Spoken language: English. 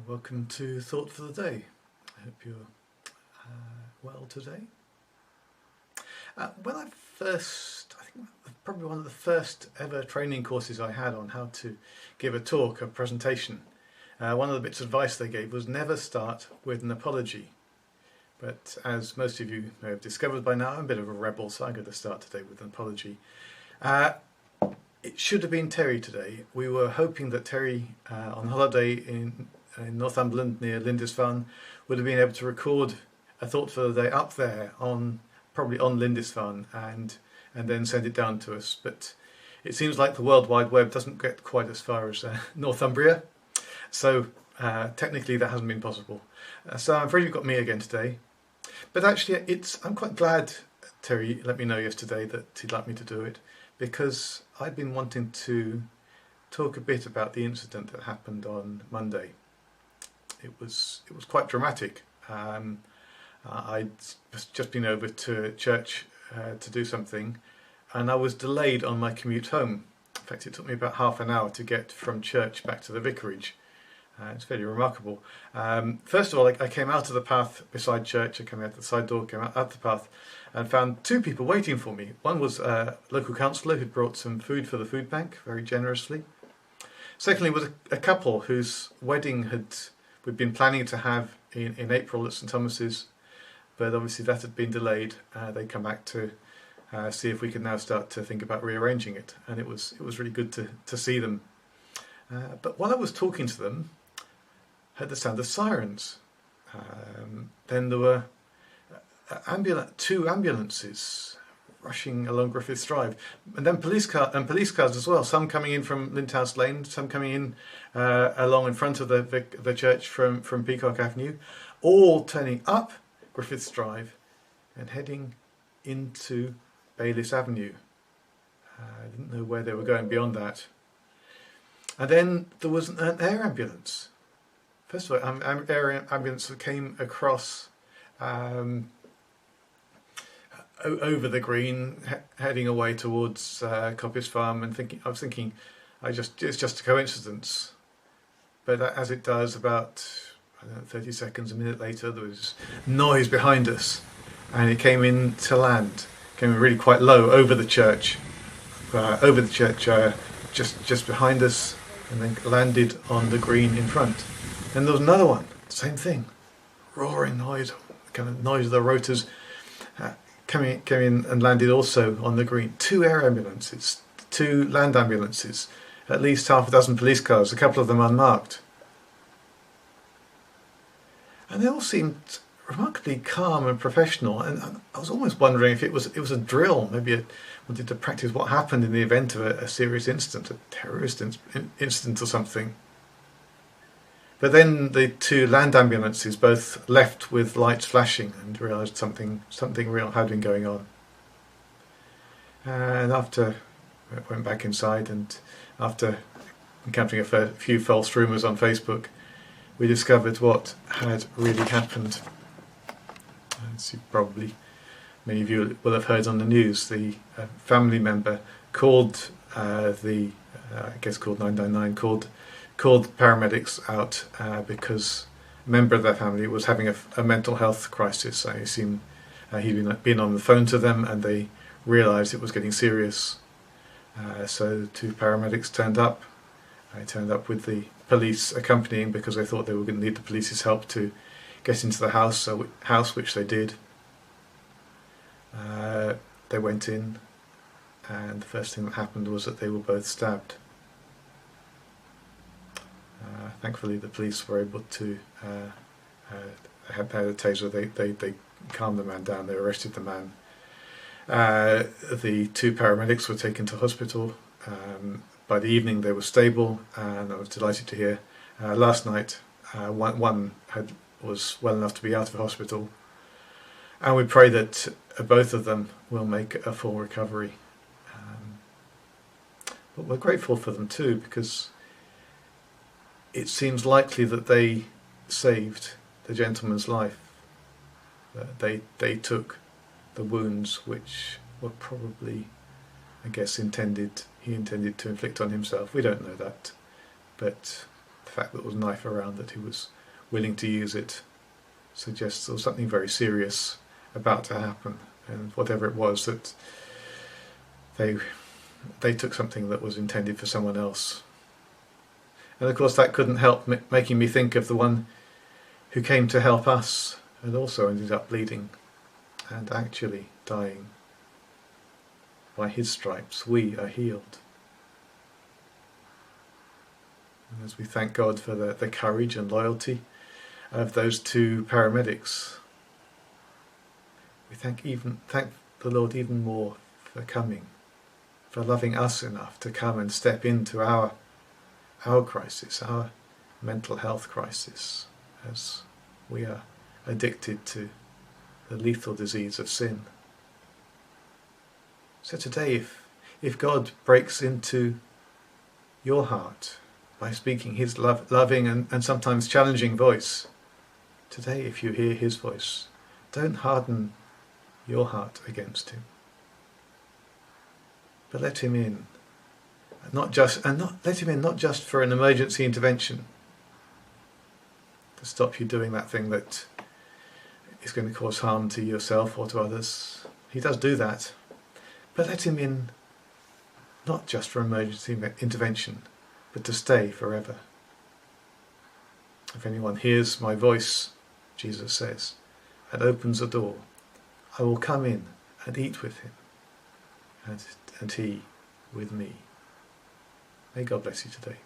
Welcome to Thought for the Day. I hope you're well today. I think probably one of the first ever training courses I had on how to give a talk, a presentation, one of the bits of advice they gave was never start with an apology. But as most of you may have discovered by now, I'm a bit of a rebel, so I'm going to start today with an apology. It should have been Terry today. We were hoping that Terry, on holiday in Northumberland near Lindisfarne, would have been able to record a Thought for the Day up there probably on Lindisfarne and then send it down to us. But it seems like the World Wide Web doesn't get quite as far as Northumbria, so technically that hasn't been possible. So I'm afraid you've got me again today. But actually, I'm quite glad Terry let me know yesterday that he'd like me to do it, because I'd been wanting to talk a bit about the incident that happened on Monday. It was quite dramatic. I'd just been over to church to do something, and I was delayed on my commute home. In fact, it took me about half an hour to get from church back to the vicarage. It's fairly remarkable. First of all, I came out of the path beside church. I came out the side door, came out the path, and found two people waiting for me. One was a local councillor who'd brought some food for the food bank very generously. Secondly was a couple whose wedding we'd been planning to have in April at St Thomas's, but obviously that had been delayed. They come back to see if we could now start to think about rearranging it, and it was really good to see them. But while I was talking to them, I heard the sound of sirens. Then there were two ambulances rushing along Griffiths Drive, and then police cars as well. Some coming in from Lindhouse Lane, some coming in along in front of the church from Peacock Avenue, all turning up Griffiths Drive and heading into Bayliss Avenue. I didn't know where they were going beyond that. And then there was an air ambulance. First of all, an air ambulance that came across over the green, heading away towards Coppice Farm, and I was thinking, it's just a coincidence. But as it does, about 30 seconds, a minute later, there was noise behind us, and it came in to land. Came in really quite low over the church, just behind us, and then landed on the green in front. Then there was another one, same thing, roaring noise, kind of noise of the rotors, came in and landed also on the green. Two air ambulances, two land ambulances, at least half a dozen police cars, a couple of them unmarked. And they all seemed remarkably calm and professional, and I was almost wondering if it was a drill. Maybe it wanted to practice what happened in the event of a serious incident, a terrorist incident or something. But then the two land ambulances both left with lights flashing and realised something real had been going on. And after I went back inside, and after encountering a few false rumours on Facebook, we discovered what had really happened. As many of you will have heard on the news, the family member called called 999, called paramedics out because a member of their family was having a mental health crisis. I assume he'd been on the phone to them, and they realised it was getting serious. So two paramedics turned up. I turned up with the police accompanying, because they thought they were going to need the police's help to get into the house, which they did. They went in, and the first thing that happened was that they were both stabbed. Thankfully, the police were able to had a taser. They calmed the man down. They arrested the man. The two paramedics were taken to hospital. By the evening, they were stable, and I was delighted to hear. Last night, one was well enough to be out of hospital, and we pray that both of them will make a full recovery. But we're grateful for them too, because it seems likely that they saved the gentleman's life. They took the wounds which were probably, I guess, he intended to inflict on himself. We don't know that, but fact that there was a knife around, that he was willing to use it, suggests there was something very serious about to happen, and whatever it was, that they took something that was intended for someone else. And of course that couldn't help making me think of the one who came to help us and also ended up bleeding and actually dying. By his stripes we are healed. And as we thank God for the courage and loyalty of those two paramedics, we thank the Lord even more for coming, for loving us enough to come and step into our crisis, our mental health crisis, as we are addicted to the lethal disease of sin. So today, if God breaks into your heart by speaking his loving and sometimes challenging voice, today if you hear his voice, don't harden your heart against him, but let him in. Let him in not just for an emergency intervention to stop you doing that thing that is going to cause harm to yourself or to others. He does do that. But let him in not just for emergency intervention, but to stay forever. If anyone hears my voice, Jesus says, and opens the door, I will come in and eat with him, and he with me. May God bless you today.